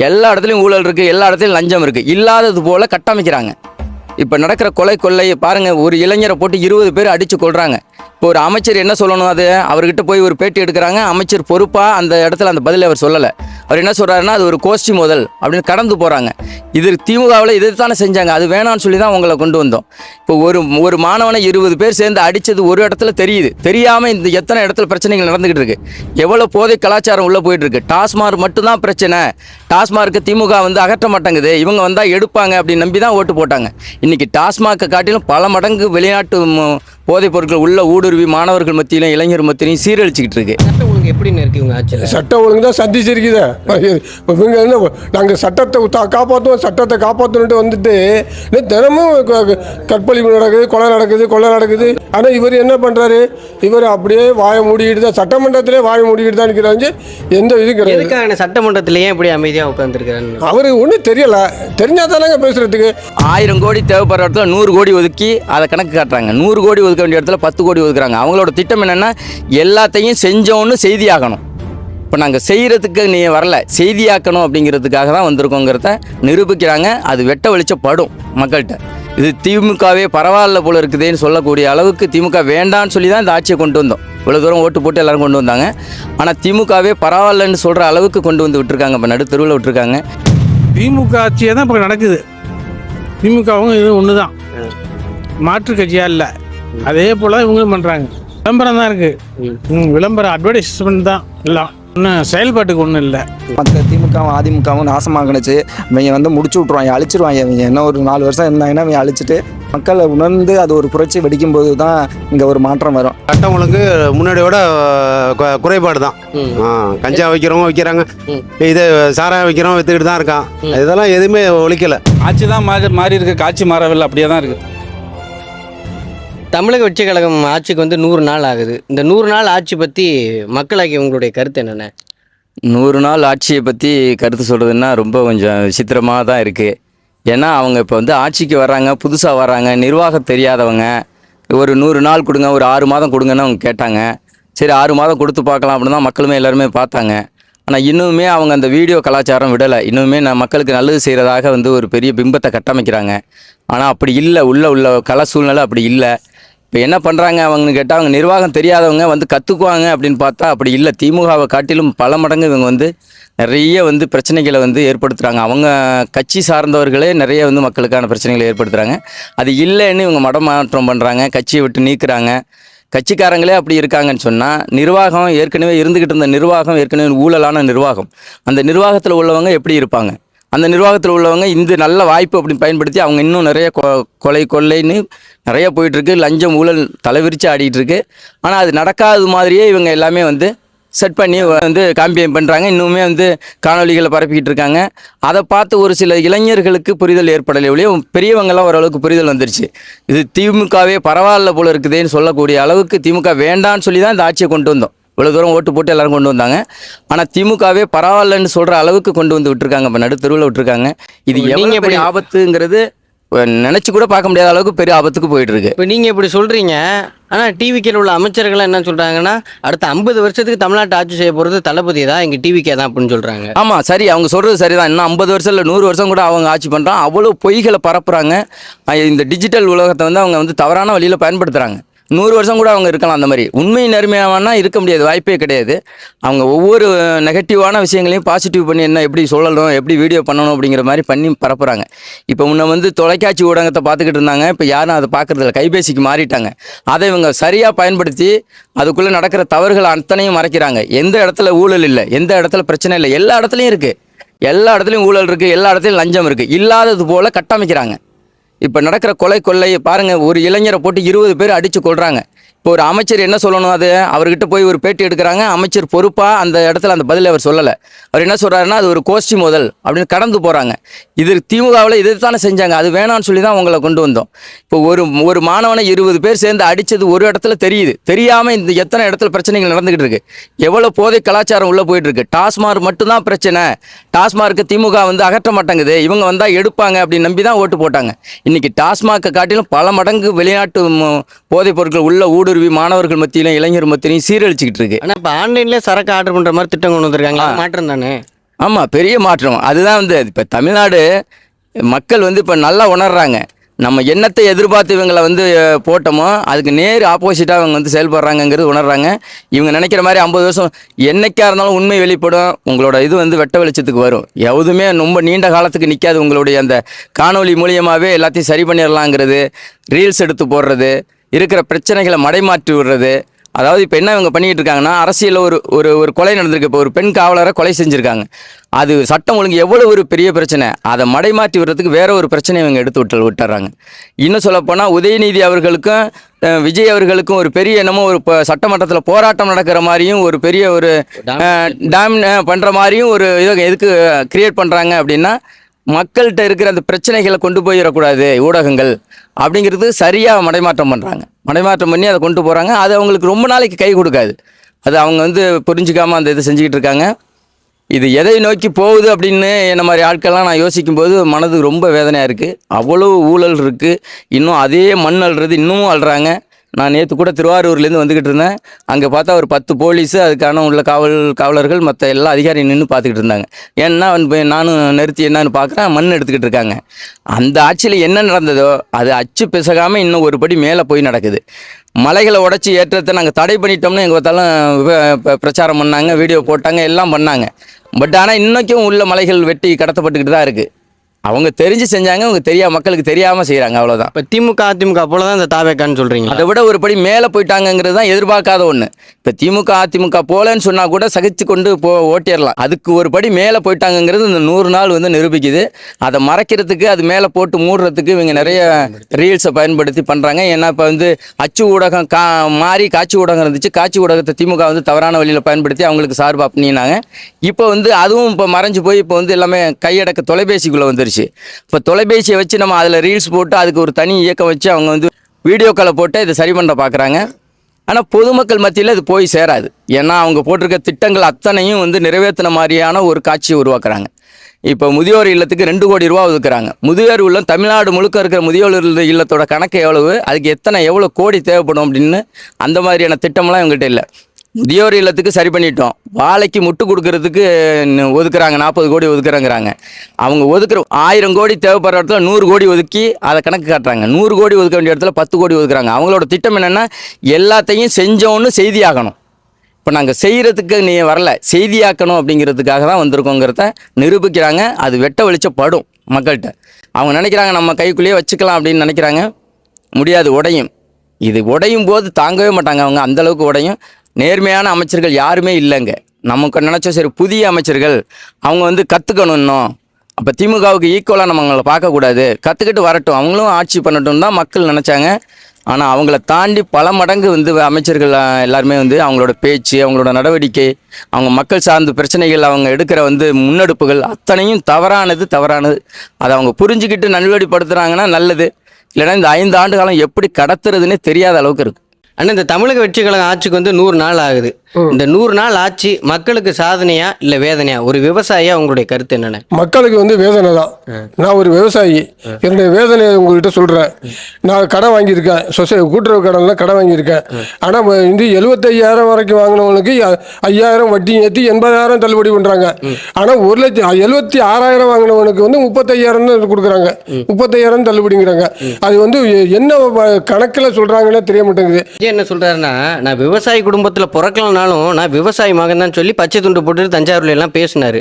எல்லா இடத்துலையும் ஊழல் இருக்குது, எல்லா இடத்துலையும் லஞ்சம் இருக்குது, இல்லாதது போல் கட்டமைக்கிறாங்க. இப்போ நடக்கிற கொலை கொள்ளை பாருங்கள், ஒரு இளைஞரை போட்டு 20 பேர் அடித்து கொள்கிறாங்க. இப்போ ஒரு அமைச்சர் என்ன சொல்லணும், அது அவர்கிட்ட போய் ஒரு பேட்டி எடுக்கிறாங்க, அமைச்சர் பொறுப்பாக அந்த இடத்துல அந்த பதில் அவர் சொல்லலை. அவர் என்ன சொல்கிறாருன்னா, அது ஒரு கோஷ்டி மோதல் அப்படின்னு கடந்து போகிறாங்க. இது திமுகவில் இது தானே செஞ்சாங்க, அது வேணான்னு சொல்லி தான் உங்களை கொண்டு வந்தோம். இப்போ ஒரு மாணவனை 20 பேர் சேர்ந்து அடித்தது ஒரு இடத்துல தெரியுது, தெரியாமல் இந்த எத்தனை இடத்துல பிரச்சனைகள் நடந்துக்கிட்டு இருக்கு, எவ்வளோ போதை கலாச்சாரம் உள்ளே போயிட்டு இருக்கு. டாஸ்மார்க் மட்டும்தான் பிரச்சனை, டாஸ்மார்க்கு திமுக வந்து அகற்ற மாட்டேங்குது, இவங்க வந்தால் எடுப்பாங்க அப்படின்னு நம்பி தான் ஓட்டு போட்டாங்க. இன்றைக்கி டாஸ்மார்க்கை காட்டிலும் பல மடங்கு வெளிநாட்டு போதைப் பொருட்கள் உள்ள ஊடுருவி மாணவர்கள் மத்தியிலும் இளைஞர் மத்தியிலையும் சீரழிச்சிக்கிட்டு இருக்கு. சட்டம் ஒழுங்கு எப்படின்னு இருக்கு இவங்க ஆட்சியில்? சட்டம் ஒழுங்கு தான் சந்திச்சிருக்குது. இவங்க என்ன, நாங்கள் சட்டத்தை காப்பாற்றுவோம், சட்டத்தை காப்பாற்றணுன்ட்டு வந்துட்டு தினமும் கற்பழிப்பு நடக்குது, கொலை நடக்குது. ஆனால் இவர் என்ன பண்ணுறாரு, இவர் அப்படியே வாயை மூடிக்கிட்டு தான், சட்டமன்றத்திலே வாயை மூடிக்கிட்டு தான் இருக்கிறாங்க. எந்த இது கிடையாது. எதுக்காக சட்டமன்றத்திலேயே எப்படி அமைதியாக உட்காந்துருக்கிறாங்க? அவருக்கு ஒன்றும் தெரியலை, தெரிஞ்சால் தானங்க பேசுகிறதுக்கு. 1000 கோடி தேவைப்படுற இடத்துல 100 கோடி ஒதுக்கி அதை கணக்கு காட்டுறாங்க. 100 கோடி ஒதுக்க வேண்டிய இடத்துல 10 கோடி ஒதுக்குறாங்க. அவங்களோட திட்டம் என்னென்னா, எல்லாத்தையும் செஞ்சோன்னு செய்தியாகணும். இப்போ நாங்கள் செய்கிறதுக்கு நீ வரல, செய்தியாக்கணும் அப்படிங்கிறதுக்காக தான் வந்திருக்கோங்கிறத நிரூபிக்கிறாங்க. அது வெட்ட வெளிச்சப்படும் மக்கள்கிட்ட. இது திமுகவே பரவாயில்ல போல இருக்குதுன்னு சொல்லக்கூடிய அளவுக்கு திமுக வேண்டான்னு சொல்லி தான் இந்த ஆட்சியை கொண்டு வந்தோம். இவ்வளோ தூரம் ஓட்டு போட்டு எல்லோரும் கொண்டு வந்தாங்க. ஆனால் திமுகவே பரவாயில்லன்னு சொல்கிற அளவுக்கு கொண்டு வந்து விட்டுருக்காங்க. இப்போ நடு தெருவில் விட்டுருக்காங்க. திமுக ஆட்சியே தான் இப்போ நடக்குது. திமுகவும் இது ஒன்று தான், மாற்று கட்சியாக இல்லை. அதே போல் இவங்களும் பண்ணுறாங்க. விளம்பரம் தான் இருக்குது, விளம்பரம் அட்வர்டைஸ்மெண்ட் தான் எல்லாம், இன்னும் செயல்பாட்டுக்கு ஒன்றும் இல்லை. மற்ற திமுகவும் அதிமுகவும் நாசமாகணுச்சு. இவங்க வந்து முடிச்சு விட்ருவாங்க, அழிச்சிருவாங்க. இவங்க என்ன ஒரு 4 வருஷம் இருந்தாங்கன்னா இவங்க அழிச்சிட்டு மக்களை உணர்ந்து அது ஒரு புரட்சி வெடிக்கும்போது தான் இங்கே ஒரு மாற்றம் வரும். சட்டம் ஒழுங்கு முன்னாடியோட குறைபாடு தான். கஞ்சா வைக்கிறவங்க வைக்கிறாங்க, இது சாராயம் வைக்கிறவங்க வித்துக்கிட்டு தான் இருக்கான். இதெல்லாம் எதுவுமே ஒழிக்கலை. ஆட்சி தான் மாறி இருக்கு, காட்சி மாறவில்லை, அப்படியே தான் இருக்குது. தமிழக வெற்றி கழகம் ஆட்சிக்கு வந்து 100 நாள் ஆகுது. இந்த 100 நாள் ஆட்சி பற்றி மக்களாகி உங்களுடைய கருத்து என்னென்ன? 100 நாள் ஆட்சியை பற்றி கருத்து சொல்கிறதுன்னா ரொம்ப கொஞ்சம் விசித்திரமாக தான் இருக்குது. ஏன்னா அவங்க இப்போ வந்து ஆட்சிக்கு வர்றாங்க, புதுசாக வர்றாங்க, நிர்வாகம் தெரியாதவங்க. ஒரு 100 நாள் கொடுங்க, ஒரு 6 மாதம் கொடுங்கன்னு அவங்க கேட்டாங்க. சரி 6 மாதம் கொடுத்து பார்க்கலாம் அப்படின்னு தான் மக்களுமே எல்லாருமே பார்த்தாங்க. ஆனால் இன்னுமே அவங்க அந்த வீடியோ கலாச்சாரம் விடலை. இன்னுமே மக்களுக்கு நல்லது செய்கிறதாக வந்து ஒரு பெரிய பிம்பத்தை கட்டமைக்கிறாங்க. ஆனால் அப்படி இல்லை, உள்ள கல சூழ்நிலை அப்படி இல்லை. இப்போ என்ன பண்ணுறாங்க அவங்கன்னு கேட்டால், அவங்க நிர்வாகம் தெரியாதவங்க வந்து கற்றுக்குவாங்க அப்படின்னு பார்த்தா அப்படி இல்லை. திமுகவை காட்டிலும் பல மடங்கு இவங்க வந்து நிறைய வந்து பிரச்சனைகளை வந்து ஏற்படுத்துகிறாங்க. அவங்க கட்சி சார்ந்தவர்களே நிறைய வந்து மக்களுக்கான பிரச்சனைகளை ஏற்படுத்துகிறாங்க. அது இல்லைன்னு இவங்க மடமாற்றம் பண்ணுறாங்க, கட்சியை விட்டு நீக்குறாங்க. கட்சிக்காரங்களே அப்படி இருக்காங்கன்னு சொன்னால், நிர்வாகம் ஏற்கனவே இருந்துக்கிட்டு இருந்த நிர்வாகம் ஏற்கனவே ஊழலான நிர்வாகம். அந்த நிர்வாகத்தில் உள்ளவங்க எப்படி இருப்பாங்க? அந்த நிர்வாகத்தில் உள்ளவங்க இந்த நல்ல வாய்ப்பு அப்படி பயன்படுத்தி அவங்க இன்னும் நிறைய கொள்ளைன்னு நிறைய போயிட்டுருக்கு. லஞ்சம் ஊழல் தலைவிரிச்சு ஆடிட்டுருக்கு. ஆனால் அது நடக்காத மாதிரியே இவங்க எல்லாமே வந்து செட் பண்ணி வந்து காம்பியம் பண்ணுறாங்க. இன்னுமே வந்து காணொலிகளை பரப்பிக்கிட்டு இருக்காங்க. அதை பார்த்து ஒரு சில இளைஞர்களுக்கு புரிதல் ஏற்படலை ஒழிய பெரியவங்கெல்லாம் ஓரளவுக்கு புரிதல் வந்துருச்சு. இது திமுகவே பரவாயில்ல போல இருக்குதுன்னு சொல்லக்கூடிய அளவுக்கு திமுக வேண்டான்னு சொல்லி தான் இந்த ஆட்சியை கொண்டு வந்தோம். இவ்வளோ தூரம் ஓட்டு போட்டு எல்லோரும் கொண்டு வந்தாங்க. ஆனால் திமுகவே பரவாயில்லன்னு சொல்கிற அளவுக்கு கொண்டு வந்து விட்டுருக்காங்க. இப்போ நடு தெருவில் விட்டுருக்காங்க. இது எவ்வளோ பெரிய ஆபத்துங்கிறது நினச்சி கூட பார்க்க முடியாத அளவுக்கு பெரிய ஆபத்துக்கு போயிட்டுருக்கு. இப்போ நீங்கள் இப்படி சொல்கிறீங்க, ஆனால் டிவிக்கில் உள்ள அமைச்சர்கள் என்ன சொல்கிறாங்கன்னா, அடுத்த 50 வருஷத்துக்கு தமிழ்நாட்டை ஆட்சி செய்ய போகிறது தளபதி தான், எங்கள் டிவிக்கே தான் அப்படின்னு சொல்கிறாங்க. ஆமாம், சரி, அவங்க சொல்கிறது சரி தான். இன்னும் 50 வருஷம் இல்லை, 100 வருஷம் கூட அவங்க ஆட்சி பண்ணுறாங்க. அவ்வளோ பொய்களை பரப்புகிறாங்க. இந்த டிஜிட்டல் உலகத்தை வந்து அவங்க வந்து தவறான வழியில் பயன்படுத்துகிறாங்க. 100 வருஷம் கூட அவங்க இருக்கலாம். அந்த மாதிரி உண்மை நேர்மையானா இருக்க முடியாது, வாய்ப்பே கிடையாது. அவங்க ஒவ்வொரு நெகட்டிவான விஷயங்களையும் பாசிட்டிவ் பண்ணி என்ன எப்படி சொல்லணும், எப்படி வீடியோ பண்ணணும் அப்படிங்கிற மாதிரி பண்ணி பரப்புகிறாங்க. இப்போ முன்ன வந்து தொலைக்காட்சி ஊடகத்தை பார்த்துக்கிட்டு இருந்தாங்க, இப்போ யாரும் அதை பார்க்குறதில்ல, கைபேசிக்கு மாறிட்டாங்க. அதை இவங்க சரியாக பயன்படுத்தி அதுக்குள்ளே நடக்கிற தவறுகள் அத்தனையும் மறைக்கிறாங்க. எந்த இடத்துல ஊழல் இல்லை, எந்த இடத்துல பிரச்சனை இல்லை, எல்லா இடத்துலையும் இருக்குது. எல்லா இடத்துலையும் ஊழல் இருக்குது, எல்லா இடத்துலையும் லஞ்சம் இருக்குது, இல்லாதது போல் கட்டமைக்கிறாங்க. இப்போ நடக்கிற கொள்ளை பாருங்கள், ஒரு இளைஞரை போட்டு 20 பேர் அடித்து கொள்கிறாங்க. இப்போ ஒரு அமைச்சர் என்ன சொல்லணும், அது அவர்கிட்ட போய் ஒரு பேட்டி எடுக்கிறாங்க, அமைச்சர் பொறுப்பாக அந்த இடத்துல அந்த பதிலை அவர் சொல்லலை. அவர் என்ன சொல்கிறாருன்னா, அது ஒரு கோஷ்டி மோதல் அப்படின்னு கடந்து போகிறாங்க. இது திமுகவில் இது தானே செஞ்சாங்க, அது வேணான்னு சொல்லி தான் உங்களை கொண்டு வந்தோம். இப்போ ஒரு மாணவனை 20 பேர் சேர்ந்து அடித்தது ஒரு இடத்துல தெரியுது, தெரியாமல் இந்த எத்தனை இடத்துல பிரச்சனைகள் நடந்துக்கிட்டு இருக்கு, எவ்வளோ போதை கலாச்சாரம் உள்ளே போயிட்டுருக்கு. டாஸ்மார்க் மட்டும்தான் பிரச்சனை, டாஸ்மார்க்கு திமுக வந்து அகற்ற மாட்டேங்குது, இவங்க வந்தால் எடுப்பாங்க அப்படின்னு நம்பி தான் ஓட்டு போட்டாங்க. இன்றைக்கி டாஸ்மார்க்கை காட்டிலும் பல மடங்கு வெளிநாட்டு போதைப் பொருட்கள் உள்ள ஊடுருவி மாணவர்கள் மத்தியிலும் இளைஞர் மத்தியிலையும் சீரழிச்சிக்கிட்டு இருக்கு. ஆனால் இப்போ ஆன்லைன்லேயே சரக்கு ஆர்டர் பண்ணுற மாதிரி திட்டம் கொண்டு வந்திருக்காங்க, மாற்றம் தானே? ஆமாம், பெரிய மாற்றம். அதுதான் வந்து இப்போ தமிழ்நாடு மக்கள் வந்து இப்போ நல்லா உணர்றாங்க. நம்ம என்னத்தை எதிர்பார்த்து இவங்களை வந்து போட்டோமோ அதுக்கு நேர் ஆப்போசிட்டாக அவங்க வந்து செயல்படுறாங்கங்கிறது உணர்றாங்க. இவங்க நினைக்கிற மாதிரி 50 வருஷம் என்னைக்கா இருந்தாலும் உண்மை வெளிப்படும். உங்களோட இது வந்து வெட்ட வெளிச்சத்துக்கு வரும். எதுவுமே ரொம்ப நீண்ட காலத்துக்கு நிற்காது. உங்களுடைய அந்த காணொளி மூலியமாகவே எல்லாத்தையும் சரி பண்ணிடலாங்கிறது, ரீல்ஸ் எடுத்து போடுறது, இருக்கிற பிரச்சனைகளை மடைமாற்றி விடுறது. அதாவது இப்போ என்ன இவங்க பண்ணிக்கிட்டு இருக்காங்கன்னா, அரசியலில் ஒரு ஒரு ஒரு கொலை நடந்திருக்கு. இப்போ ஒரு பெண் காவலரை கொலை செஞ்சுருக்காங்க. அது சட்டம் ஒழுங்கு எவ்வளோ ஒரு பெரிய பிரச்சனை. அதை மடைமாற்றி விடுறதுக்கு வேற ஒரு பிரச்சனை இவங்க எடுத்து விட்டுறாங்க. இன்னும் சொல்லப்போனால் உதயநிதி அவர்களுக்கும் விஜய் அவர்களுக்கும் ஒரு பெரிய என்னமோ ஒரு சட்டமன்றத்தில் போராட்டம் நடக்கிற மாதிரியும் ஒரு பெரிய ஒரு டேம் பண்ணுற மாதிரியும் ஒரு இதை எதுக்கு கிரியேட் பண்ணுறாங்க அப்படின்னா, மக்கள்கிட்ட இருக்கிற அந்த பிரச்சனைகளை கொண்டு போயிடக்கூடாது ஊடகங்கள் அப்படிங்கிறது சரியாக மடைமாற்றம் பண்ணுறாங்க. மடைமாற்றம் பண்ணி அதை கொண்டு போகிறாங்க. அது அவங்களுக்கு ரொம்ப நாளைக்கு கை கொடுக்காது. அது அவங்க வந்து புரிஞ்சிக்காமல் அந்த இதை செஞ்சுக்கிட்டு இருக்காங்க. இது எதை நோக்கி போகுது அப்படின்னு என்ன மாதிரி ஆட்கள்லாம் நான் யோசிக்கும்போது மனது ரொம்ப வேதனையாக இருக்குது. அவ்வளோ ஊழல் இருக்குது. இன்னும் அதே மண் அள்ளுறது இன்னமும் அள்ளுறாங்க. நான் நேற்று கூட திருவாரூர்லேருந்து வந்துக்கிட்டு இருந்தேன். அங்கே பார்த்தா ஒரு 10 போலீஸு, அதுக்கான உள்ள காவலர்கள், மற்ற எல்லா அதிகாரியும் நின்று பார்த்துக்கிட்டு இருந்தாங்க. ஏன்னா நானும் நிறுத்தி என்னன்னு பார்க்குறேன், மண் எடுத்துக்கிட்டு இருக்காங்க. அந்த ஆட்சியில் என்ன நடந்ததோ அது அச்சு பிசகாமல் இன்னும் ஒரு படி மேலே போய் நடக்குது. மலைகளை உடச்சி ஏற்றத்தை நாங்கள் தடை பண்ணிட்டோம்னு எங்கள் பார்த்தாலும் பிரச்சாரம் பண்ணாங்க, வீடியோ போட்டாங்க, எல்லாம் பண்ணாங்க. பட் ஆனால் இன்றைக்கும் உள்ள மலைகள் வெட்டி கடத்தப்பட்டுக்கிட்டு தான் இருக்குது. அவங்க தெரிஞ்சு செஞ்சாங்க, அவங்க மக்களுக்கு தெரியாமல் செய்கிறாங்க, அவ்வளோதான். இப்போ திமுக அதிமுக போல தான் இந்த தாவேக்கான்னு சொல்கிறீங்க. அதை விட ஒரு படி மேலே போயிட்டாங்கங்கிறது தான் எதிர்பார்க்காத ஒன்று. இப்போ திமுக அதிமுக போலன்னு சொன்னால் கூட சகிச்சு கொண்டு ஓட்டிடலாம். அதுக்கு ஒரு படி மேலே போயிட்டாங்கங்கிறது இந்த 100 நாள் வந்து நிரூபிக்குது. அதை மறைக்கிறதுக்கு, அது மேலே போட்டு மூடுறதுக்கு இவங்க நிறைய ரீல்ஸை பயன்படுத்தி பண்ணுறாங்க. ஏன்னா இப்போ வந்து அச்சு ஊடகம் மாறி காட்சி ஊடகம் இருந்துச்சு. காட்சி ஊடகத்தை திமுக வந்து தவறான வழியில் பயன்படுத்தி அவங்களுக்கு சார்பாக பண்ணினாங்க. இப்போ வந்து அதுவும் இப்போ மறைஞ்சு போய் இப்போ வந்து எல்லாமே கையடக்க தொலைபேசிக்குள்ளே வந்துருச்சு. இப்போ தொலைபேசியை வச்சு நம்ம அதில் ரீல்ஸ் போட்டு அதுக்கு ஒரு தனி இயக்கம் வச்சு அவங்க வந்து வீடியோக்களை போட்டு இதை சரி பண்ண பார்க்குறாங்க. ஆனால் பொதுமக்கள் மத்தியில் இது போய் சேராது. ஏன்னா அவங்க போட்டிருக்க திட்டங்கள் அத்தனையும் வந்து நிறைவேற்றின மாதிரியான ஒரு காட்சியை உருவாக்குறாங்க. இப்போ முதியோர் இல்லத்துக்கு 2 கோடி ரூபா ஒதுக்குறாங்க. முதியோர் இல்லம் தமிழ்நாடு முழுக்க இருக்கிற முதியோர் இல்லத்தோட கணக்கு எவ்வளவு, அதுக்கு எவ்வளோ கோடி தேவைப்படும் அப்படின்னு அந்த மாதிரியான திட்டம்லாம் இவங்ககிட்ட இல்லை. முதியோர் இல்லத்துக்கு சரி பண்ணிட்டோம், வாழைக்கு முட்டு கொடுக்கறதுக்கு ஒதுக்குறாங்க, 40 கோடி ஒதுக்குறாங்கிறாங்க. அவங்க ஒதுக்குற 1000 கோடி தேவைப்படுற இடத்துல 100 கோடி ஒதுக்கி அதை கணக்கு காட்டுறாங்க. 100 கோடி ஒதுக்க வேண்டிய இடத்துல 10 கோடி ஒதுக்குறாங்க. அவங்களோட திட்டம் என்னென்னா, எல்லாத்தையும் செஞ்சோன்னு செய்தியாகணும். இப்போ நாங்கள் செய்கிறதுக்கு நீ வரல, செய்தியாக்கணும் அப்படிங்கிறதுக்காக தான் வந்திருக்கோங்கிறத நிரூபிக்கிறாங்க. அது வெட்ட வெளிச்சப்படும் மக்கள்கிட்ட. அவங்க நினைக்கிறாங்க நம்ம கைக்குள்ளேயே வச்சுக்கலாம் அப்படின்னு நினைக்கிறாங்க. முடியாது, உடையும். இது உடையும் போது தாங்கவே மாட்டாங்க அவங்க, அந்தளவுக்கு உடையும். நேர்மையான அமைச்சர்கள் யாருமே இல்லைங்க. நமக்கு நினச்சோம் சரி புதிய அமைச்சர்கள் அவங்க வந்து கற்றுக்கணும் இன்னும். அப்போ திமுகவுக்கு ஈக்குவலாக நம்ம அவங்கள பார்க்கக்கூடாது, கற்றுக்கிட்டு வரட்டும், அவங்களும் ஆட்சி பண்ணட்டும் தான் மக்கள் நினச்சாங்க. ஆனால் அவங்கள தாண்டி பல மடங்கு வந்து அமைச்சர்கள் எல்லாருமே வந்து அவங்களோட பேச்சு, அவங்களோட நடவடிக்கை, அவங்க மக்கள் சார்ந்த பிரச்சனைகள், அவங்க எடுக்கிற வந்து முன்னெடுப்புகள் அத்தனையும் தவறானது. அதை அவங்க புரிஞ்சுக்கிட்டு நல்வழிப்படுத்துகிறாங்கன்னா நல்லது. இல்லைன்னா இந்த 5 ஆண்டு காலம் எப்படி கடத்துறதுன்னே தெரியாத அளவுக்கு இருக்குது. ஆனால் இந்த தமிழக வெற்றி கழகம் ஆட்சிக்கு வந்து 100 நாள் ஆகுது. இந்த 100 நாள் ஆட்சி மக்களுக்கு சாதனையா இல்லை வேதனையா? ஒரு விவசாயியா உங்களுடைய கருத்து என்னென்ன? மக்களுக்கு வந்து வேதனை தான். நான் ஒரு விவசாயி, என்னுடைய வேதனையை உங்கள்கிட்ட சொல்கிறேன். நான் கடை வாங்கியிருக்கேன், கூட்டுறவு கடனில் கடை வாங்கியிருக்கேன். ஆனால் இந்த 75,000 வரைக்கும் வாங்கினவங்களுக்கு 5,000 வட்டி ஏற்றி 80,000 தள்ளுபடி பண்ணுறாங்க. ஆனால் 1,76,000 வாங்கினவனுக்கு வந்து 35,000 கொடுக்குறாங்க, 35,000 தள்ளுபடிங்கிறாங்க. அது வந்து என்ன கணக்கில் சொல்கிறாங்கன்னு தெரிய மாட்டேங்குது. என்ன சொல்கிறாருன்னா, நான் விவசாயி குடும்பத்தில் பிறக்கலனாலும் நான் விவசாயி மகன் தான் சொல்லி பச்சை துண்டு போட்டு தஞ்சாவூர்ல எல்லாம் பேசினாரு.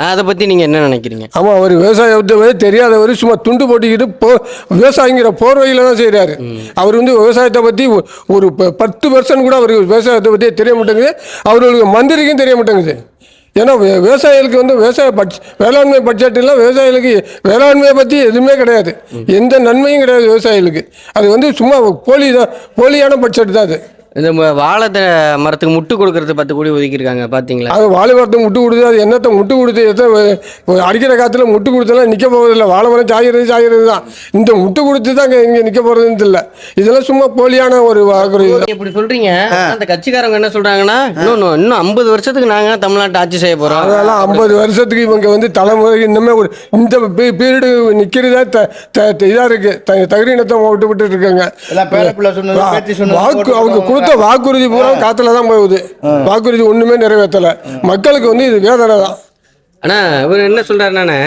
அதை பத்தி நீங்க என்ன நினைக்கிறீங்க? ஆமா, அவர் விவசாயத்தை தெரியாதவர், சும்மா துண்டு போட்டுக்கிட்டு விவசாயிங்கிற போர்வையில தான் செய்யறாரு. அவர் வந்து விவசாயத்தை பத்தி ஒரு 10% கூட அவருக்கு விவசாயத்தை பத்தி தெரிய மாட்டேங்குது. அவர்களுக்கு மந்திரிக்கும் தெரிய மாட்டேங்குது. ஏன்னா விவசாயிகளுக்கு வந்து வேளாண்மை பட்ஜெட் எல்லாம் விவசாயிகளுக்கு வேளாண்மையை பற்றி எதுவுமே கிடையாது, எந்த நன்மையும் கிடையாது விவசாயிகளுக்கு. அது வந்து சும்மா போலியான பட்ஜெட் தான் அது. இந்த வாழை மரத்துக்கு முட்டு கொடுக்கறது 10 கோடி ஒதுக்கியிருக்காங்க பார்த்தீங்களா? அது வாழை மரத்துக்கு முட்டு கொடுத்து அது என்னத்தை முட்டு கொடுத்து அடிக்கிற காற்றுல முட்டு கொடுத்தெல்லாம் நிற்க போகிறதில்ல. வாழை மரம் சாகிறது தான். இந்த முட்டு கொடுத்து தான் இங்கே நிற்க போகிறதுன்னு இல்லை. இதெல்லாம் சும்மா போலியான ஒரு வாக்குறுதி. இப்படி சொல்கிறீங்க. அந்த கட்சிக்காரங்க என்ன சொல்கிறாங்கன்னா, இன்னும் 50 வருஷத்துக்கு நாங்கள் தமிழ்நாட்டை ஆட்சி செய்ய போகிறோம். அதெல்லாம் 50 வருஷத்துக்கு இவங்க வந்து தலைமுறை இன்னுமே ஒரு இந்த பீரியடு நிற்கிறதா இதாக இருக்குது. தகுதியினத்தை விட்டு இருக்காங்க. அவங்க வாக்குறுதி பூரா காத்துல தான் போகுது. வாக்குறுதி ஒண்ணுமே நிறைவேற்றல. மக்களுக்கு வந்து இது வேதனை தான். ஆனா இவர் என்ன சொல்றாருன்னா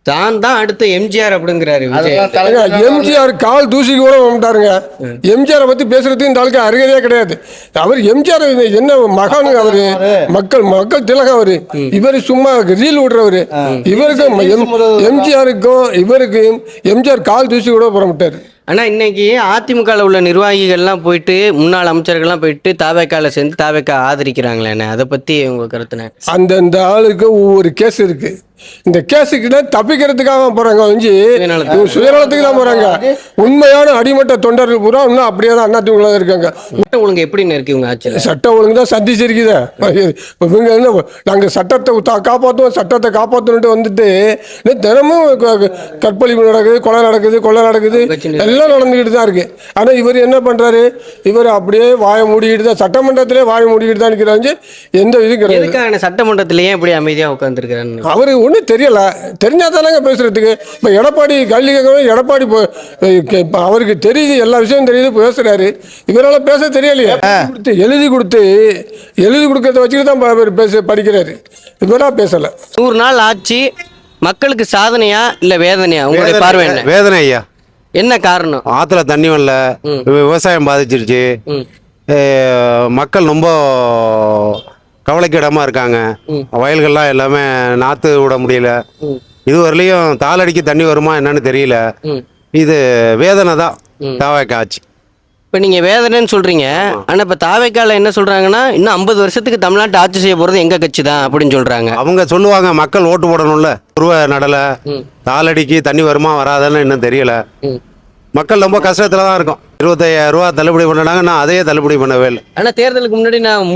தான் தான் அடுத்த எம்ஜிஆர் அப்படிங்கிறாரு விஜய். எம்ஜிஆர் கால் தூசிக்கு கூட வந்துட்டாருங்க. எம்ஜிஆரை பத்தி பேசுறதுக்கு இந்த ஆளுக்கு அருகதையே கிடையாது. அவர் எம்ஜிஆர் என்ன மகானுங்க அவரு, மக்கள் திலகம் அவரு. இவரு சும்மா ரீல் விடுறவரு. இவருக்கும் எம்ஜிஆருக்கும் இவருக்கும் எம்ஜிஆர் கால் தூசி கூட போட மாட்டாரு. ஆனா இன்னைக்கு அதிமுகவில் உள்ள நிர்வாகிகள்லாம் போயிட்டு முன்னாள் அமைச்சர்கள்லாம் போயிட்டு தாவேக்கால சேர்ந்து தாவேக்கா ஆதரிக்கிறாங்களே, அதை பத்தி உங்க கருத்துன? அந்தந்த ஆளுக்கு ஒவ்வொரு கேஸ் இருக்கு. இந்த கேஸுக்கிட்ட தப்பிக்கிறதுக்காக போறாங்க வந்து சுயநலத்துக்கு தான் போறாங்க. உண்மையான அடிமட்ட தொண்டர்கள் பூரா இன்னும் அப்படியே தான் அதிமுக இருக்காங்க. சட்டம் ஒழுங்கு எப்படின்னு இருக்கு இவங்க ஆட்சியில்? சட்டம் ஒழுங்கு தான் சந்திச்சிருக்குது. இவங்க என்ன நாங்கள் சட்டத்தை காப்பாற்றுவோம், சட்டத்தை காப்பாற்றணுன்ட்டு வந்துட்டு தினமும் கற்பழிப்பு நடக்குது, கொலை நடக்குது எல்லாம் நடந்துக்கிட்டு தான் இருக்கு. ஆனால் இவர் என்ன பண்றாரு, இவர் அப்படியே வாயை மூடிக்கிட்டு தான் சட்டமன்றத்திலே வாயை மூடிக்கிட்டு தான் நிற்கிறாங்க. எந்த இதுவும் கிடையாது. சட்டமன்றத்திலேயே எப்படி அமைதியாக உட்காந்துருக்கிறாரு அவரு ஒன்றும் தெரியல. தெரிஞ்சாதானங்க பேசுறதுக்கு. இப்போ எடப்பாடி கல்வி கேட்கணும், எடப்பாடி அவருக்கு தெரியுது, எல்லா விஷயம் தெரியுது, பேசுறாரு. இவரால் பேச தெரியலையே. எழுதி கொடுக்கறத வச்சுட்டு தான் படிக்கிறாரு. இவரா பேசல. 100 நாள் ஆட்சி மக்களுக்கு சாதனையா இல்ல வேதனையா உங்களுடைய பார்வை என்ன? வேதனை ஐயா. என்ன காரணம்? ஆற்றுல தண்ணி வரல, விவசாயம் பாதிச்சிருச்சு, மக்கள் ரொம்ப கவலைக்கிடமா இருக்காங்க. வயல்கள்லாம் எல்லாமே நாற்று விட முடியல. இதுவரையிலையும் தாளடிக்கு தண்ணி வருமா என்னன்னு தெரியல. இது வேதனை தான் தாவேக்கா ஆட்சி. இப்போ நீங்கள் வேதனைன்னு சொல்கிறீங்க. ஆனால் இப்போ தாவேக்கால என்ன சொல்கிறாங்கன்னா இன்னும் 50 வருஷத்துக்கு தமிழ்நாட்டை ஆட்சி செய்ய போகிறது எங்கள் கட்சி தான் அப்படின்னு சொல்கிறாங்க. அவங்க சொல்லுவாங்க மக்கள் ஓட்டு போடணும்ல. உருவ நடலை, தாளடிக்கு தண்ணி வருமா வராதுன்னு இன்னும் தெரியல. மக்கள் ரொம்ப கஷ்டத்தில் தான் இருக்கும். 25,000 ரூபா தள்ளுபடி பண்ணாங்க, நான் அதையே தள்ளுபடி பண்ணவே இல்லை. ஆனால் தேர்தலுக்கு முன்னாடி நான்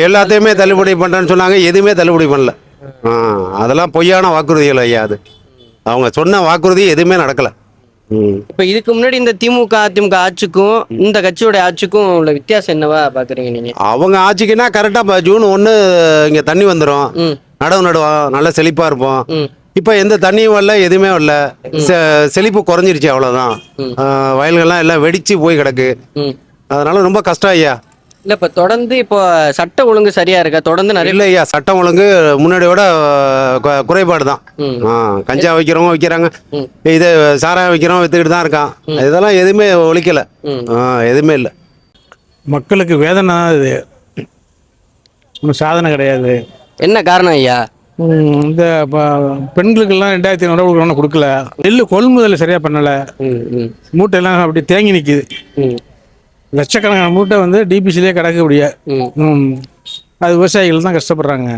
எல்லாத்தையுமே தள்ளுபடி பண்ணுறேன்னு சொன்னாங்க, எதுவுமே தள்ளுபடி பண்ணல. அதெல்லாம் பொய்யான வாக்குறுதிகள் ஐயா. அது அவங்க சொன்ன வாக்குறுதி எதுவுமே நடக்கலை. இப்போ இதுக்கு முன்னாடி இந்த திமுக அதிமுக ஆட்சிக்கும் இந்த கட்சியோட ஆட்சிக்கும் உள்ள வித்தியாசம் என்னவா பார்க்குறீங்க நீங்கள்? அவங்க ஆட்சிக்குன்னா கரெக்டாக ஜூன் 1 இங்கே தண்ணி வந்துடும், நடவு நடுவோம், நல்லா செழிப்பாக இருப்போம். இப்போ எந்த தண்ணியும் வரல, எதுவுமே வரல. செழிப்பு குறைஞ்சிருச்சு, அவ்வளோதான். வயல்கள்லாம் எல்லாம் வெடிச்சு போய் கிடக்கு. அதனால ரொம்ப கஷ்டம் ஐயா. இல்லை இப்போ தொடர்ந்து இப்போ சட்ட ஒழுங்கு சரியா இருக்கா? தொடர்ந்து நிறைய இல்லை ஐயா, சட்டம் ஒழுங்கு முன்னாடி விட குறைபாடு தான். கஞ்சா வைக்கிறவங்க வைக்கிறாங்க, இது சாராயம் வைக்கிறவங்க வித்துக்கிட்டு தான் இருக்கான். இதெல்லாம் எதுவுமே ஒழிக்கல, எதுவுமே இல்லை. மக்களுக்கு வேதனை இது ஒன்றும் சாதனை கிடையாது. என்ன காரணம் ஐயா? இந்த பெண்களுக்கெல்லாம் 2,500 ரூபா கொடுக்கல. நெல் கொள்முதல் சரியா பண்ணல. மூட்டையெல்லாம் அப்படி தேங்கி நிற்குது. லட்சக்கணக்கான மூட்டை வந்து டிபிசிலே கிடக்க முடிய. அது விவசாயிகள் தான் கஷ்டப்படுறாங்க.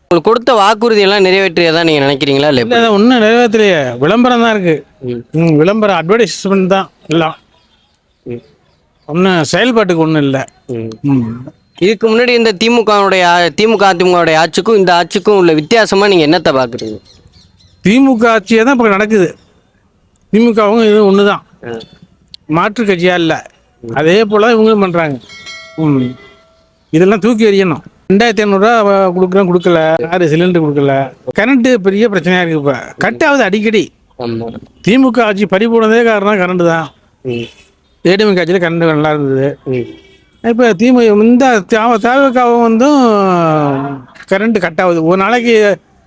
உங்களுக்கு கொடுத்த வாக்குறுதி எல்லாம் நிறைவேற்றியதான் நீங்க நினைக்கிறீங்களா? இல்லை ஒன்றும் நிறைவேற்றலையே. விளம்பரம் தான் இருக்கு. விளம்பரம் அட்வர்டைஸ்மெண்ட் தான் எல்லாம். ஒன்றும் செயல்பாட்டுக்கு ஒன்றும் இல்லை. இதுக்கு முன்னாடி இந்த திமுக அதிமுகவுடைய ஆட்சிக்கும் இந்த ஆட்சிக்கும் உள்ள வித்தியாசமா நீங்க என்னத்தை பாக்குறீங்க? திமுக ஆட்சியே தான் இப்போ நடக்குது. திமுகவும் இது ஒன்று தான், மாற்று கட்சியா இல்லை. அதே போல இவங்களும் பண்றாங்க. இதெல்லாம் தூக்கி எறியணும். 2,500 ரூபா கொடுக்கல, 6 சிலிண்டர் கொடுக்கல. கரண்ட் பெரிய பிரச்சனையா இருக்கு. இப்போ கட் ஆகுது அடிக்கடி. திமுக ஆட்சி பறிபோனதே காரணம் கரண்ட் தான். ஏடிஎம்கே ஆட்சியில் கரண்ட் நல்லா இருந்தது. இப்போ இந்த தாவேக்காவும் வந்து கரண்ட் கட் ஆகுது. ஒரு நாளைக்கு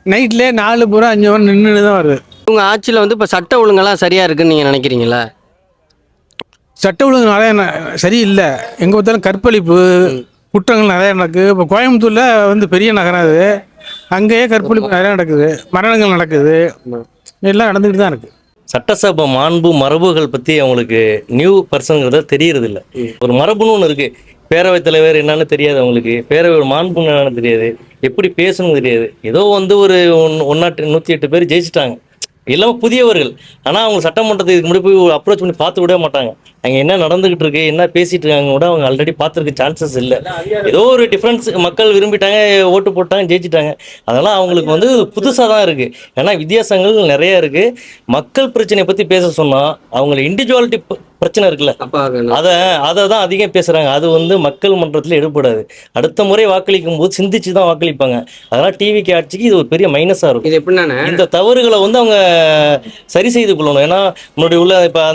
நைட்லேயே 4 பூரா 5 மணி நின்று தான் வருது. உங்கள் ஆட்சியில் வந்து இப்போ சட்ட ஒழுங்கெல்லாம் சரியாக இருக்குன்னு நீங்கள் நினைக்கிறீங்களா? சட்ட ஒழுங்கு நிறைய சரியில்லை. எங்கே பார்த்தாலும் கற்பழிப்பு குற்றங்கள் நிறைய நடக்குது. இப்போ கோயம்புத்தூரில் வந்து பெரிய நகரம் அது. அங்கேயே கற்பழிப்பு நிறையா நடக்குது, மரணங்கள் நடக்குது, எல்லாம் நடந்துக்கிட்டு தான் இருக்குது. சட்டசபை மாண்பு மரபுகள் பற்றி அவங்களுக்கு நியூ பர்சனுங்கிறத தெரியறது இல்லை. ஒரு மரபுன்னு ஒன்று இருக்குது. பேரவைத் தலைவர் என்னன்னு தெரியாது அவங்களுக்கு, பேரவை மாண்பு என்னன்னு தெரியாது, எப்படி பேசணும்னு தெரியாது. ஏதோ வந்து ஒரு 108 பேர் ஜெயிச்சிட்டாங்க, எல்லாமே புதியவர்கள். ஆனால் அவங்க சட்டமன்றத்தை இதுக்கு முன்னாடி போய் அப்ரோச் பண்ணி பார்த்து விட மாட்டாங்க. அங்கே என்ன நடந்துகிட்டு இருக்கு, என்ன பேசிட்டு இருக்காங்க கூட அவங்க ஆல்ரெடி பார்த்துருக்க சான்சஸ் இல்லை. ஏதோ ஒரு டிஃப்ரென்ஸ், மக்கள் விரும்பிட்டாங்க, ஓட்டு போட்டாங்க, ஜெயிச்சிட்டாங்க. அதெல்லாம் அவங்களுக்கு வந்து புதுசாக தான் இருக்குது. ஏன்னா வித்தியாசங்கள் நிறைய இருக்குது. மக்கள் பிரச்சனையை பற்றி பேச சொன்னால் அவங்கள இண்டிவிஜுவாலிட்டி பிரச்சனை இருக்குல்ல, அதை தான் அதிகம் பேசுகிறாங்க. அது வந்து மக்கள் மன்றத்தில் எடுபடாது. அடுத்த முறை வாக்களிக்கும் போது சிந்திச்சு தான் வாக்களிப்பாங்க. அதனால் டிவிக்கு ஆட்சிக்கு இது ஒரு பெரிய மைனஸாக இருக்கும். இது எப்படின்னா இந்த தவறுகளை வந்து அவங்க சரி செய்து கொள்ளணும். ஏன்னா முன்னாடி உள்ள இப்போ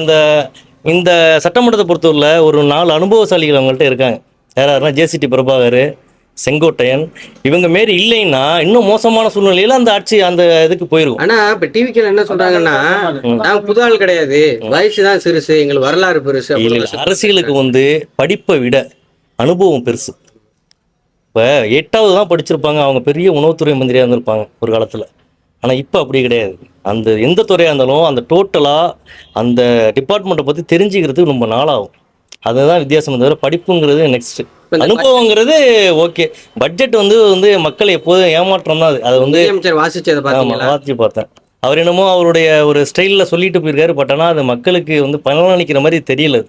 இந்த சட்டமன்றத்தை பொறுத்தவரையில் ஒரு 4 அனுபவசாலிகள் அவங்கள்ட்ட இருக்காங்க. யாருன்னா ஜேசிடி பிரபாகர், செங்கோட்டையன் இவங்க மாரி இல்லைன்னா இன்னும் மோசமான சூழ்நிலையில அந்த ஆட்சி அந்த இதுக்கு போயிருக்கும். ஆனா இப்ப டிவிக்கு என்ன சொல்றாங்கன்னா, நாங்க புது ஆள் கிடையாது, வயசு தான் சிறுசு, எங்களுக்கு வரலாறு பெருசு இல்ல, அப்படின்னு அரசியலுக்கு வந்து படிப்பை விட அனுபவம் பெருசு. இப்போ 8வது தான் படிச்சிருப்பாங்க, அவங்க பெரிய உணவுத்துறை மந்திரியாக இருந்திருப்பாங்க ஒரு காலத்தில். ஆனால் இப்போ அப்படி கிடையாது. அந்த எந்த துறையாக இருந்தாலும் அந்த டோட்டலாக அந்த டிபார்ட்மெண்ட்டை பற்றி தெரிஞ்சுக்கிறதுக்கு ரொம்ப நாளாகும். அதுதான் வித்தியாசம். தவிர படிப்புங்கிறது நெக்ஸ்ட், அனுபவங்கிறது ஓகே. பட்ஜெட் வந்து மக்களை எப்போதும் ஏமாற்றம் தான். அது வந்து அமைச்சர் வாசிச்சதை பாத்தீங்களா? வாசிச்சு பார்த்தேன். அவர் என்னமோ அவருடைய ஒரு ஸ்டைலில் சொல்லிட்டு போயிருக்காரு. பட் ஆனால் அது மக்களுக்கு வந்து பலனளிக்கிற மாதிரி தெரியல.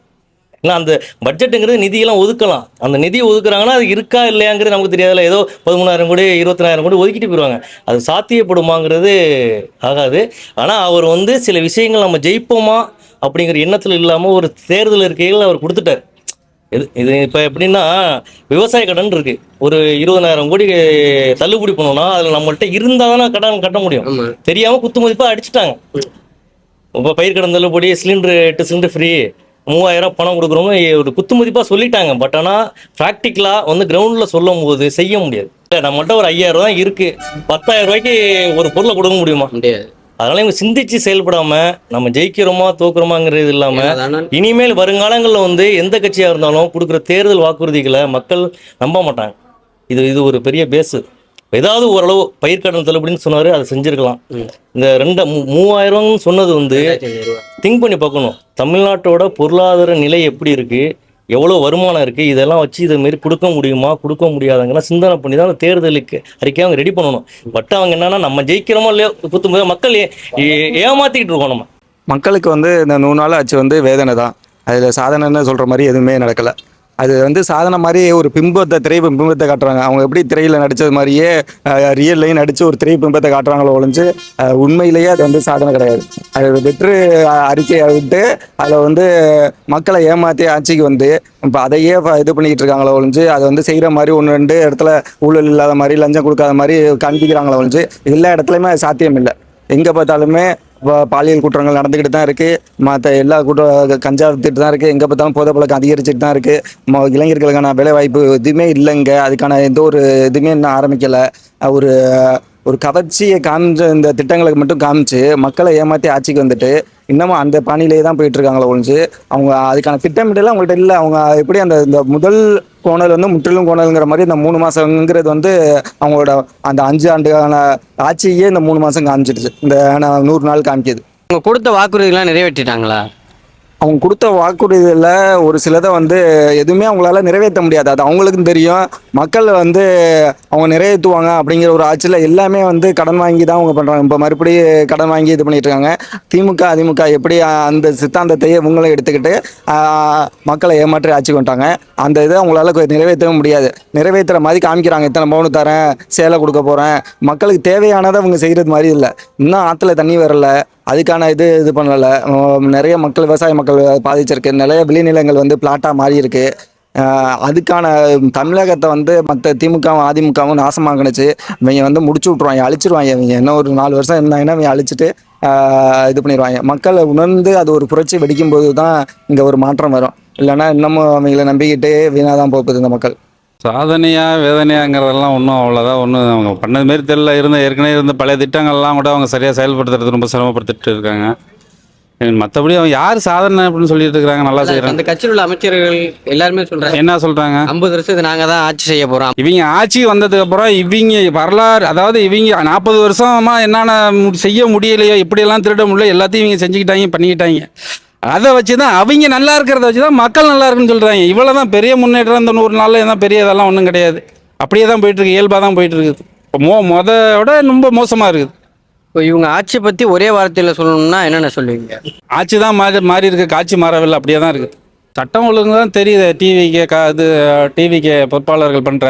ஏன்னா அந்த பட்ஜெட்டுங்கிறது நிதியெல்லாம் ஒதுக்கலாம். அந்த நிதியை ஒதுக்குறாங்கன்னா அது இருக்கா இல்லையாங்கிறது நமக்கு தெரியாதுல்ல. ஏதோ 13,000 கோடி 24,000 கோடி ஒதுக்கிட்டு போயிடுவாங்க. அது சாத்தியப்படுமாங்கிறது ஆகாது. ஆனால் அவர் வந்து சில விஷயங்கள் நம்ம ஜெயிப்போமா அப்படிங்கிற எண்ணத்தில் இல்லாமல் ஒரு தேர்தல் இருக்கையில் அவர் கொடுத்துட்டார். இது இப்போ எப்படின்னா, விவசாய கடன் இருக்கு, ஒரு 20,000 கோடி தள்ளுபடி பண்ணோம்னா அதில் நம்மள்கிட்ட இருந்தால் தானே கடன் கட்ட முடியும். தெரியாமல் குத்து மதிப்பாக அடிச்சுட்டாங்க. இப்போ பயிர் கடன் தள்ளுபடி, சிலிண்டர் 8 சிலிண்டர் ஃப்ரீ, 3,000 பணம் கொடுக்குறோம்னு ஒரு குத்து மதிப்பாக சொல்லிட்டாங்க. பட் ஆனால் ப்ராக்டிக்கலாக வந்து கிரவுண்டில் சொல்லும் போது செய்ய முடியாது. இல்லை, நம்மகிட்ட ஒரு 5,000 தான் இருக்குது, 10,000 ரூபாய்க்கு ஒரு பொருளை கொடுக்க முடியுமா? முடியாது. அதனால இவங்க சிந்திச்சு செயல்படாம நம்ம ஜெயிக்கிறோமா தோக்குறோமாங்கிறது இல்லாம இனிமேல் வருங்காலங்களில் வந்து எந்த கட்சியாக இருந்தாலும் கொடுக்குற தேர்தல் வாக்குறுதிகளை மக்கள் நம்ப மாட்டாங்க. இது ஒரு பெரிய பேஸு. ஏதாவது ஓரளவு பயிர்க்கடன் தள்ளுபடின்னு சொன்னாரு, அதை செஞ்சிருக்கலாம். இந்த 3,000 சொன்னது வந்து திங்க் பண்ணி பார்க்கணும். தமிழ்நாட்டோட பொருளாதார நிலை எப்படி இருக்கு, எவ்வளோ வருமானம் இருக்குது, இதெல்லாம் வச்சு இதை மாரி கொடுக்க முடியுமா கொடுக்க முடியாதுங்கன்னா சிந்தனை பண்ணி தான் அந்த தேர்தலுக்கு அறிக்கையை அவங்க ரெடி பண்ணணும். பட் அவங்க என்னன்னா, நம்ம ஜெயிக்கிறோமோ இல்லையோ குத்தும்போது மக்கள் ஏமாற்றிக்கிட்டு இருக்கோம். நம்ம மக்களுக்கு வந்து இந்த 100 நாள் ஆட்சி வந்து வேதனை தான். அதில் சாதனைன்னு சொல்கிற மாதிரி எதுவுமே நடக்கலை. அது வந்து சாதனை மாதிரி ஒரு பிம்பத்தை காட்டுறாங்க. அவங்க எப்படி திரையில் நடித்தது மாதிரியே ரியல்லையும் நடித்து ஒரு பிம்பத்தை காட்டுறாங்களோ ஒழிஞ்சு உண்மையிலேயே அது வந்து சாதனை கிடையாது. அது வெற்று அறிக்கையை விட்டு அதில் வந்து மக்களை ஏமாற்றி ஆட்சிக்கு வந்து இப்போ அதையே இது பண்ணிக்கிட்டு இருக்காங்களோ ஒழிஞ்சு அதை வந்து செய்கிற மாதிரி 1-2 இடத்துல ஊழல் இல்லாத மாதிரி, லஞ்சம் கொடுக்காத மாதிரி காண்பிக்கிறாங்களோ ஒழிஞ்சு எல்லா இடத்துலையுமே அது சாத்தியம் இல்லை. எங்கே பார்த்தாலுமே பாலியல் குற்றங்கள் நடந்துக்கிட்டு தான் இருக்குது. மற்ற எல்லா கஞ்சா வித்துட்டு தான் இருக்குது. எங்கே பார்த்தாலும் போதை பழக்கம் அதிகரிச்சுட்டு தான் இருக்குது. இளைஞர்களுக்கான வேலை வாய்ப்பு எதுவுமே இல்லைங்க. அதுக்கான எந்த ஒரு இதுவுமே இன்னும் ஆரம்பிக்கலை. ஒரு கவர்ச்சியை காமிச்ச இந்த திட்டங்களுக்கு மட்டும் காமிச்சு மக்களை ஏமாற்றி ஆட்சிக்கு வந்துட்டு இன்னமும் அந்த பாணியிலே தான் போயிட்டு இருக்காங்களோ ஒழிஞ்சு அவங்க அதுக்கான திட்டமிடலாம் அவங்கள்ட்ட இல்லை. அவங்க எப்படி இந்த முதல் கோணல் வந்து முற்றிலும் கோணல்ங்கிற மாதிரி இந்த 3 மாதங்கிறது வந்து அவங்களோட அந்த 5 ஆண்டுகான ஆட்சியே இந்த 3 மாதம் காமிச்சிடுச்சு. இந்த 100 நாள் காமிக்குது. அவங்க கொடுத்த வாக்குறுதிகள்லாம் நிறைவேற்றிட்டாங்களா? அவங்க கொடுத்த வாக்குறுதியில் ஒரு சிலதை வந்து எதுவுமே அவங்களால நிறைவேற்ற முடியாது. அது அவங்களுக்கும் தெரியும். மக்கள் வந்து அவங்க நிறைவேற்றுவாங்க அப்படிங்கிற ஒரு ஆட்சியில் எல்லாமே வந்து கடன் வாங்கி தான் அவங்க பண்ணுறாங்க. இப்போ மறுபடியும் கடன் வாங்கி இது பண்ணிட்டு இருக்காங்க. திமுக அதிமுக எப்படி அந்த சித்தாந்தத்தையே இவங்களும் எடுத்துக்கிட்டு மக்களை ஏமாற்றி ஆட்சி கொண்டாங்க. அந்த இதை அவங்களால நிறைவேற்றவே முடியாது. நிறைவேற்றுற மாதிரி காமிக்கிறாங்க. இத்தனை பவுன் தரேன், சேலை கொடுக்க போகிறேன். மக்களுக்கு தேவையானதை அவங்க செய்கிறது மாதிரி இல்லை. இன்னும் ஆற்றுல தண்ணி வரல, அதுக்கான இது பண்ணலை. நிறைய விவசாய மக்கள் பாதிச்சிருக்கு. நிறைய விளைநிலங்கள் வந்து பிளாட்டாக மாறி இருக்கு. அதுக்கான தமிழகத்தை வந்து மற்ற திமுகவும் அதிமுகவும் நாசமாகணுச்சு. இவங்க வந்து முடிச்சு விட்ருவாங்க, அழிச்சிருவாங்க. இவங்க என்ன ஒரு 4 வருஷம் இருந்தாங்கன்னா இவங்க அழிச்சிட்டு இது பண்ணிடுவாங்க. மக்களை உணர்ந்து அது ஒரு புரட்சி வெடிக்கும்போது தான் இங்கே ஒரு மாற்றம் வரும். இல்லைன்னா இன்னமும் அவங்கள நம்பிக்கிட்டு வீணாக தான் போகுது இந்த மக்கள். சாதனையா வேதனையாங்கிறதெல்லாம் ஒன்றும் அவ்வளோதான் ஒன்றும் அவங்க பண்ணது மாரி தெரியல. ஏற்கனவே இருந்த பழைய திட்டங்கள்லாம் கூட அவங்க சரியாக செயல்படுத்துறது ரொம்ப சிரமப்படுத்திட்டு இருக்காங்க. மற்றபடி அவங்க யார் சாதனை அப்படின்னு சொல்லிட்டு இருக்கிறாங்க, நல்லா செய்கிறாங்க. அந்த கட்சியில் உள்ள அமைச்சர்கள் எல்லாருமே சொல்றாங்க. என்ன சொல்றாங்க? 50 வருஷத்துக்கு நாங்க தான் ஆட்சி செய்ய போறோம். இவங்க ஆட்சி வந்ததுக்கு அப்புறம் இவங்க வரலாறு, அதாவது இவங்க 40 வருஷமா என்னென்ன செய்ய முடியலையோ, எப்படியெல்லாம் திருட முடியல எல்லாத்தையும் இவங்க செஞ்சுக்கிட்டாங்க, பண்ணிக்கிட்டாங்க. அதை வச்சு தான் அவங்க நல்லா இருக்கிறத வச்சு தான் மக்கள் நல்லா இருக்குன்னு சொல்கிறாங்க. இவ்வளோ தான் பெரிய முன்னேற்றம். இந்த 100 நாளில் எதாவது பெரிய இதெல்லாம் ஒன்றும் கிடையாது. அப்படியே தான் போயிட்டுருக்கு, இயல்பாக தான் போயிட்டுருக்குது. இப்போ விட ரொம்ப மோசமாக இருக்குது. இப்போ இவங்க ஆட்சியை பற்றி ஒரே வார்த்தையில் சொல்லணும்னா என்னென்ன சொல்லுவீங்க? ஆட்சி தான் மாறி இருக்கு, காட்சி மாறவில்லை, அப்படியே தான் இருக்குது. சட்டம் ஒழுங்கு தான் தெரியுது. டிவிக்கு பொறுப்பாளர்கள் பண்ணுற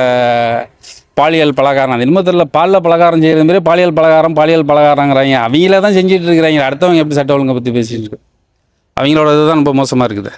பாலியல் பலகாரம், அது இன்னும் தெரியல. பாலில் பலகாரம் செய்கிற மாரி பாலியல் பலகாரங்கிறாங்க. அவங்கள தான் செஞ்சுட்டு இருக்கிறாங்க. அடுத்தவங்க எப்படி சட்ட ஒழுங்கை பற்றி பேசிட்டு இருக்கு? அவங்களோட இதுதான் ரொம்ப மோசமாக இருக்குது.